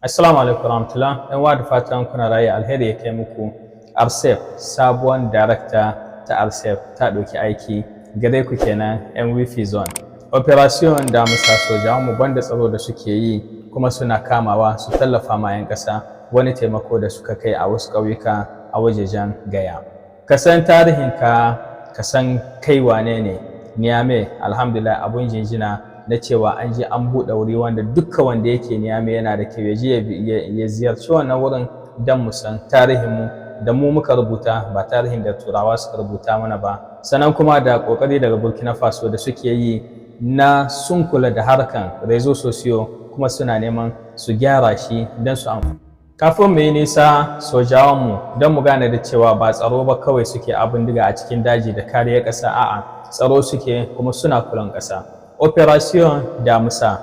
Assalamu alaikum warahmatullah. Yan wa da fatan kuna raye alheri ya kai muku. RCEP sabuwar darakta ta RCEP ta ɗauki aiki gare ku kenan yan wifi zone. Operation da musa sojawan mu banda tsaro da suke yi kuma suna kamawa su tallafa ma 'yan ƙasa wani taimako da suka kai a wasu ƙauyuka a wajejen Gaya. Ka san tarihinka, ka san kai wane ne. Niamey alhamdulillah abun jinjina na cewa an je an buɗe wuri wanda dukkan wanda yake Niamey yana da kyau ya je ya ziyarci wannan wurin don mu san tarihinmu da mu muka rubuta ba tarihin da turawa suka rubuta mana ba. Sannan kuma da ƙoƙari daga Burkina Faso da suke yi na sun kula da harkan rezo sosiyo kuma suna neman su gyara shi don su amfani. Kafin mu yi nisa sojawanmu don mu gane da cewa ba tsaro ba kawai suke abin diga a cikin daji da kariyar ƙasa, a'a tsaro suke kuma suna kulan ƙasa. Operation Damusa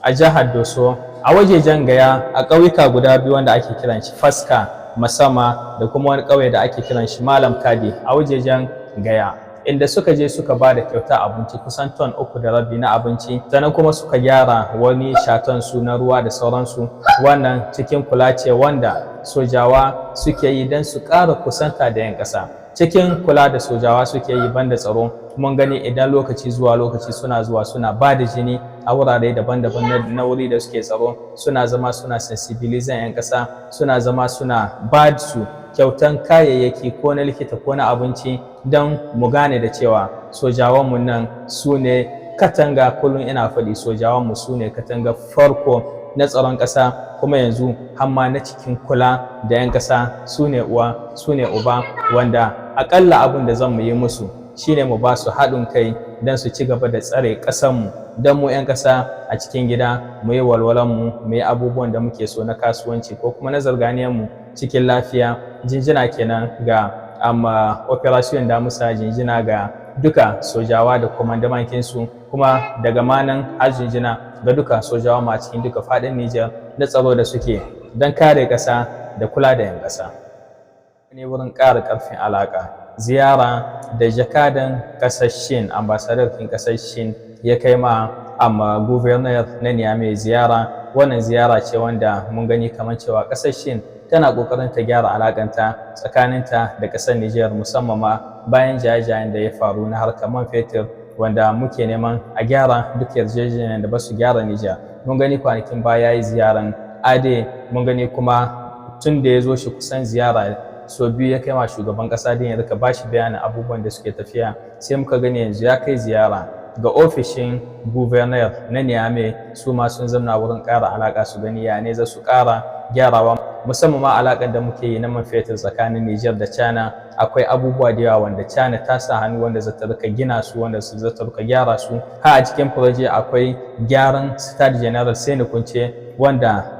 a jihar Doso a wajejen Gaya a ƙauyuka guda biyu wanda ake kiran shi Faska Masama da kuma wani ƙauye da ake kiran shi Malam Kadi a wajejen Gaya, inda suka je suka ba da kyauta abinci kusan ton 3.5 na abinci, sannan kuma suka gyara wani shaton su na ruwa da sauransu. Wannan cikin kula ce wanda sojawa suke yi don su ƙara kusanta da 'yan ƙasa. Cikin kula da sojawa suke yi banda tsaro, mun gani idan lokaci zuwa lokaci suna zuwa suna ba da jini a wurare daban-daban na wuri da suke tsaro, suna zama suna sensibilizan 'yan ƙasa, suna zama suna ba su kyautan kayayyaki ko na likita ko na abinci don mu gane da cewa sojawanmu nan su ne katanga. Kullum ina faɗi sojawanmu su ne katanga farko na tsaron ƙasa, kuma yanzu hamma na cikin kula da 'yan ƙasa su ne uwa su ne uba, wanda aƙalla abin da zan mu yi musu shine mu ba su haɗin kai don su ci gaba da tsare ƙasanmu, don mu 'yan ƙasa a cikin gida mu yi walwalanmu, mu yi abubuwan da muke so na kasuwanci ko kuma na zarganiyanmu cikin lafiya. Jinjina kenan ga Operation Damusa, jinjina ga duka sojawa da komandamakinsu, kuma daga manan har jinjina ga duka sojawa ma cikin duka faɗin Nijar na tsaro da suke don kare ƙasa da kula da 'yan ƙasa. Ne wurin ƙara ƙarfin alaƙa. Ziyara da jakadan ƙasar Shin, ambasadorkin ƙasar Shin ya kai ma governor na Niamey ziyara. Wannan ziyara ce wanda mun gani kamar cewa ƙasar Shin tana ƙoƙarin ta gyara alaƙanta tsakaninta da ƙasar Nijar, musamman ma bayan jaye-jayen da ya faru na harkar man fetur wanda muke neman a gyara duk yarjejeniyar da ba su gyara Nijar. Mun gani kwanakin baya ya yi ziyaran Ade, mun gani kuma tun da ya zo shi kusan ziyara so biyu ya kai ma shugaban ƙasa din ya rika ba shi bayanin abubuwan da suke tafiya. Sai muka gani yanzu ya kai ziyara ga ofishin governor na Niamey, su ma sun zamna wurin ƙara alaƙa su gani ya ne za su ƙara gyarawa, musamman ma alaƙar da muke yi na man fetur tsakanin Nijar da China. Akwai abubuwa da yawa wanda China ta sa hannu wanda za ta rika gina su, wanda za ta rika gyara su. A cikin proje akwai gyaran Stade General Sani Kunce wanda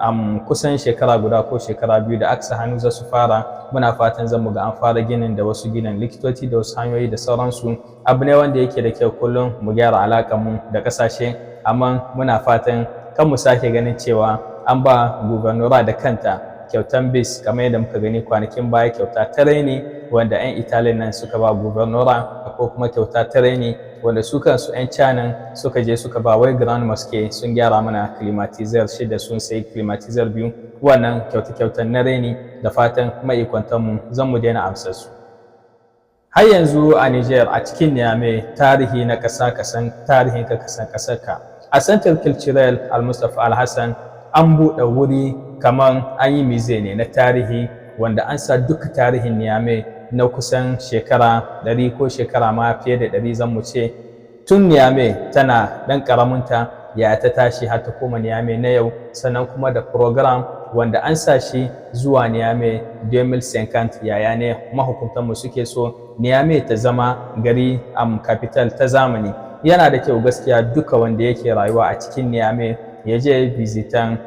kusan shekara guda ko shekara biyu da aka sa hannu za su fara. Muna fatan zan mu ga an fara ginin da wasu ginin likitoci da wasu hanyoyi da sauransu. Abu ne wanda yake da kyau kullum mu gyara alaƙar mu da ƙasashe, amma muna fatan kan mu sake ganin cewa an ba gubernura da kanta kyautan bis kamar yadda muka gani kwanakin baya, kyauta ta raini wanda 'yan Italiya nan suka ba gubernura, ko kuma kyauta ta raini wanda su kansu 'yan China suka je suka ba wai Grand Mosque sun gyara mana climatizer 6, sun sayi climatizer 2. Wannan kyautan na raini da fatan ma'aikatanmu zan mu daina amsar su. Har yanzu a Niger a cikin Niamey tarihi na ƙasa kasan tarihin ka kasan ƙasarka. A Central Cultural Al-Mustapha Al-Hassan an buɗe wuri kaman an yi mize ne na tarihi wanda an sa duka tarihin Niamey na kusan shekara 100 ko shekara ma fiye da 100 zan mu ce. Tun Niamey tana ɗan ƙaraminta ya ta tashi har ta koma Niamey na yau, sannan kuma da program wanda an sa shi zuwa Niamey 2050 yaya ne mahukuntanmu suke so Niamey ta zama gari capital ta zamani. Yana da kyau gaskiya duka wanda yake rayuwa a cikin Niamey ya je visitan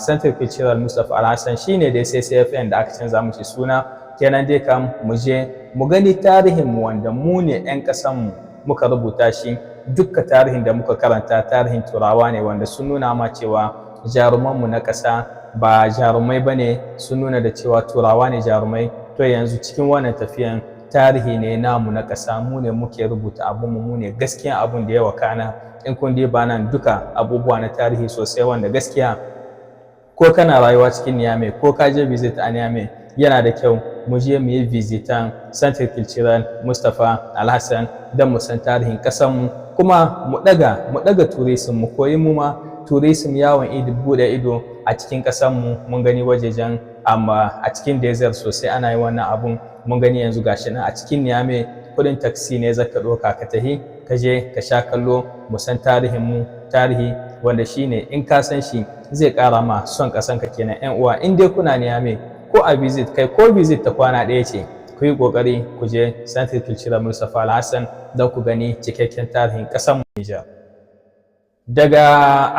Central Cultural Mustapha Al-Hassan, shine dai CCFN da aka canza mishi suna. Kenan dai kam mu je mu gani tarihin mu wanda mu ne 'yan ƙasan mu muka rubuta shi. Dukka tarihin da muka karanta tarihin turawa ne wanda sun nuna ma cewa jaruman mu na ƙasa ba jarumai bane, sun nuna da cewa turawa ne jarumai. To yanzu cikin wannan tafiyan tarihi ne namu na ƙasa, mu ne muke rubuta abun mu ne gaskiya abun da ya wakana. In kun dai ba nan duka abubuwa na tarihi sosai wanda gaskiya ko kana rayuwa cikin Niamey ko ka je visit a Niamey, yana da kyau mu je mu yi visitan Centre Culturel Mustapha Alhassan don mu san tarihin ƙasarmu, kuma mu ɗaga tourism, mu koyi mu ma tourism, yawon buɗe ido a cikin ƙasarmu. Mun gani wajejen amma a cikin desert sosai ana yi wannan abun. Mun gani yanzu gashi nan a cikin Niamey kuɗin taxi ne zaka ɗauka ka tahi ka je ka sha kallo, mu san tarihinmu, tarihi wanda shine in ka san shi zai ƙara ma son ƙasanka kenan. 'Yan uwa, in dai kuna Niamey ko a visit kai ko visit ta kwana ɗaya ce, ku yi ƙoƙari ku je Centre Culturel Mustapha Alhassan don ku gani cikakken tarihin ƙasar Nijar. Daga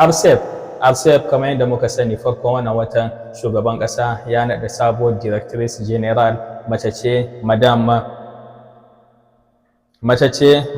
RCEP kamar yadda muka sani farkon wannan watan shugaban ƙasa ya naɗa sabuwar Directrice General, mace ce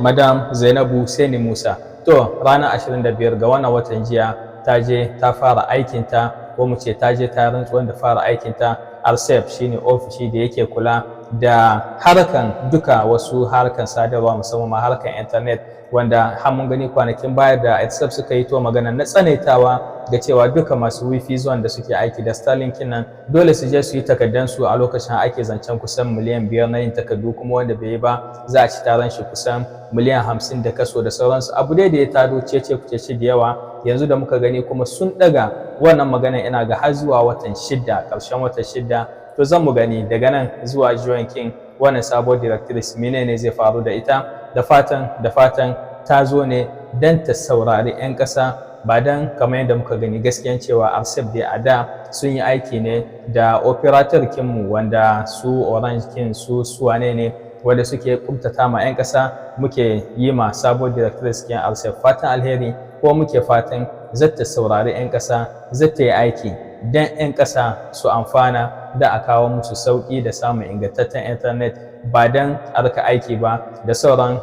Madam Zainabu Seni Musa. To ranar 25 ga wannan watan jiya ta je ta fara aikinta, ko mu ce ta je ta rantsuwar da fara aikinta. RCEP shine ofishi da yake kula da harkan duka wasu harkan sadarwa, musamman ma harkan internet, wanda har mun gani kwanakin baya da RCEP suka yi to magana na tsanaitawa ga cewa duka masu wifi zone da suke aiki da Starlink nan dole su je su yi takaddansu a lokacin ake zancen kusan miliyan 5 na yin takaddu, kuma wanda bai yi ba za a ci taron shi kusan miliyan 50 da kaso da sauransu. Abu dai da ya tado cece kucece da yawa. Yanzu da muka gani kuma sun daga wannan magana, ina ga har zuwa watan 6, ƙarshen watan 6. To zan mu gani daga nan zuwa Joan King wannan sabuwar directrice menene zai faru da ita. Da fatan ta zo ne don ta saurari 'yan ƙasa, ba don kamar yadda muka gani gaskiyan cewa RCEP da a da sun yi aiki ne da operator kinmu, wanda su Orange King su wane ne wanda suke kumtata ma 'yan ƙasa. Muke yi ma sabuwar directrice kin RCEP fatan alheri, ko muke fatan zata saurari 'yan ƙasa, zata yi aiki don 'yan ƙasa su amfana, da a kawo musu sauƙi da samun ingantaccen internet, ba don arka aiki ba da sauran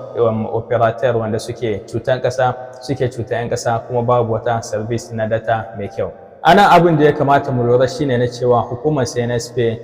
operator wanda suke cutan ƙasa, suke cutan 'yan ƙasa, kuma babu wata service na data mai kyau. Ana abin da ya kamata mu lura shine na cewa hukumar CNSP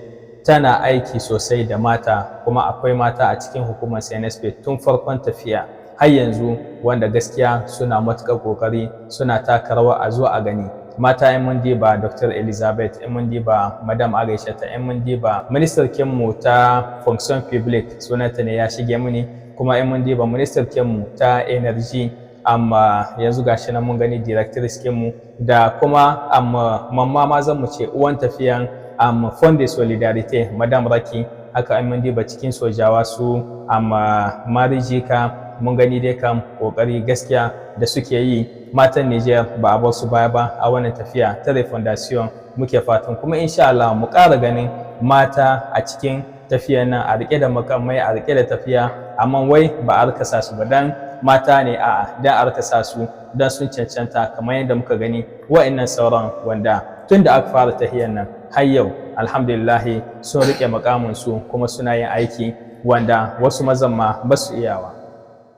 tana aiki sosai da mata, kuma akwai mata a cikin hukumar CNSP tun farkon tafiya har yanzu, wanda gaskiya suna matuƙar ƙoƙari, suna taka rawa a zuwa a gani. Mata in mun diba Dr. Elizabeth, in mun diba Madam Aishata, in mun diba ministar kinmu ta fonction publique sunanta ne ya shige muni, kuma in mun diba ministar kinmu ta energy, amma yanzu gashi nan mun gani directrice kinmu, da kuma mamma ma zan mu ce uwan tafiyan Fond de Solidarité Madam Raki. Haka in mun diba cikin sojawa su Marijika, mun gani dai kam kokari gaskiya da suke yi. Matan Niger ba a bar su baya ba a wannan tafiya ta refondation. Muke fatan kuma insha Allah mu ƙara ganin mata a cikin tafiyar nan, a rike da makamai, a rike da tafiya, amma wai ba a rika sa su ba dan mata ne, a'a dan a rika sa su dan sun cancanta, kamar yadda muka gani wa'annan sauran wanda tun da aka fara tahiyar nan har yau alhamdulillah sun rike makamin su, kuma suna yin aiki wanda wasu mazan ma ba su iyawa.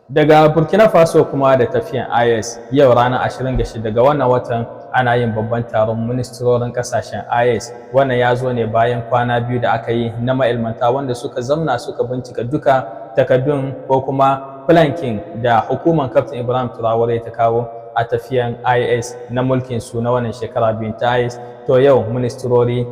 Daga Burkina Faso kuma da tafiyan IS, yau ranar 26 ga wannan watan ana yin babban taron ministrorin kasashen IS. Wannan ya zo ne bayan kwana 2 da aka yi na ma'ilmanta wanda suka zamna suka bincika duka takaddun ko kuma planking da hukumar Captain Ibrahim Traore ta kawo a tafiyan IS na mulkin su na wannan shekara biyu ta IS. To yau ministrori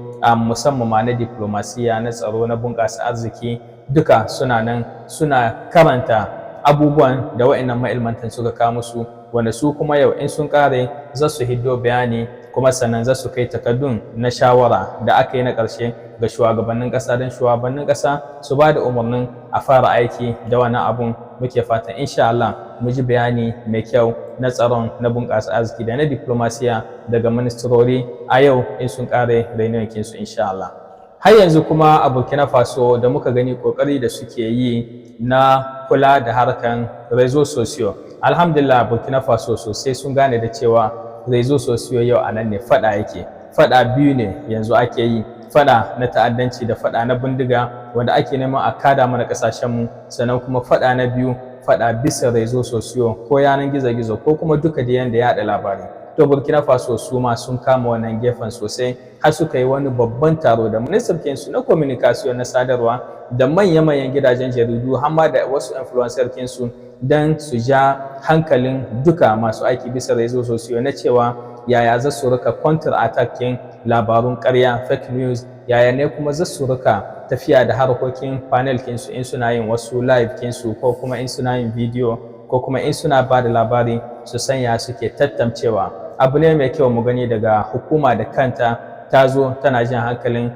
musamman ma na diplomasiya, na tsaro, na bunƙasa arziki, duka suna nan suna karanta abubuwan da wa'annan ma'ilmantan suka kawo musu, wanda su kuma yau in sun kare za su hiddo bayani, kuma sannan za su kai takaddun na shawara da aka yi na ƙarshe ga shugabannin ƙasa, don shugabannin ƙasa su ba da umarnin a fara aiki da wannan abun. Muke fatan insha Allah mu ji bayani mai kyau na tsaron, na bunƙasa arziki da na diplomasiya daga ministrori a yau in sun kare rainoyin su insha Allah. Har yanzu kuma a Burkina Faso da muka gani kokari da suke yi na kula da harkan rezo sosiyo. Alhamdulillah Burkina Faso sosai sun gane da cewa rezo sosiyo yau a nan ne fada yake. Fada biyu ne yanzu ake yi, fada na ta'addanci da fada na bindiga wanda ake neman a kada mana kasashenmu, sannan kuma fada na biyu fada bisa rezo sosiyo ko yanan gizo-gizo ko kuma duka da yanda ya haɗa labarai. To Burkina Faso su ma sun kama wannan gefen sosai, har suka yi wani babban taro da ministarkinsu na communication na sadarwa da manya-manyan gidajen jaridu, har ma da wasu influencer kinsu, don su ja hankalin duka masu aiki bisa rezo sosiyo na cewa yaya za su rika counter attacking labarun ƙarya fake news, yaya ne kuma za su rika tafiya da harkokin panel kinsu in suna yin wasu live kinsu ko kuma in suna yin video ko kuma in suna ba da labari su sanya suke tantancewa. Abu ne mai kyau mu gani daga hukuma da kanta ta zo tana jin hankalin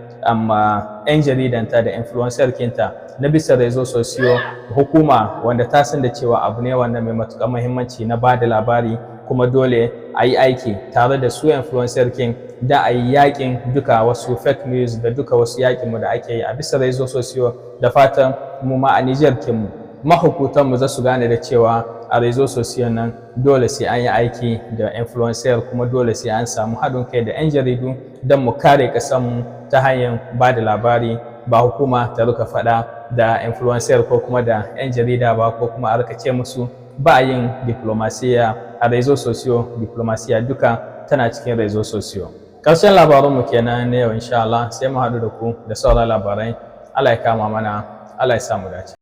'yan jaridanta da influencer kinta na bisa rezo sosiyo. Hukuma wanda ta san da cewa abu ne wanda mai matuƙar muhimmanci na ba da labari kuma dole a yi aiki tare da su influencer kin da a yi yakin duka wasu fake news da duka wasu yakinmu da ake yi a bisa rezo sosiyo. Da fatan mu ma a Niger kinmu mahukutanmu za su gane da cewa a rezo sosiyo nan dole sai an yi aiki da influencer kuma dole sai an samu haɗin kai da 'yan jaridu don mu kare ƙasarmu ta hanyar ba da labari, ba hukuma ta rika faɗa da influencer ko kuma da 'yan jarida ba ko kuma a rika ce musu ba yin diplomasiya a rezo sosiyo. Diplomasiya duka tana cikin rezo sosiyo. Ƙarshen labarunmu kenan na yau insha Allah, sai mu haɗu da ku da sauran labarai. Allah ya kama mana, Allah ya samu dace.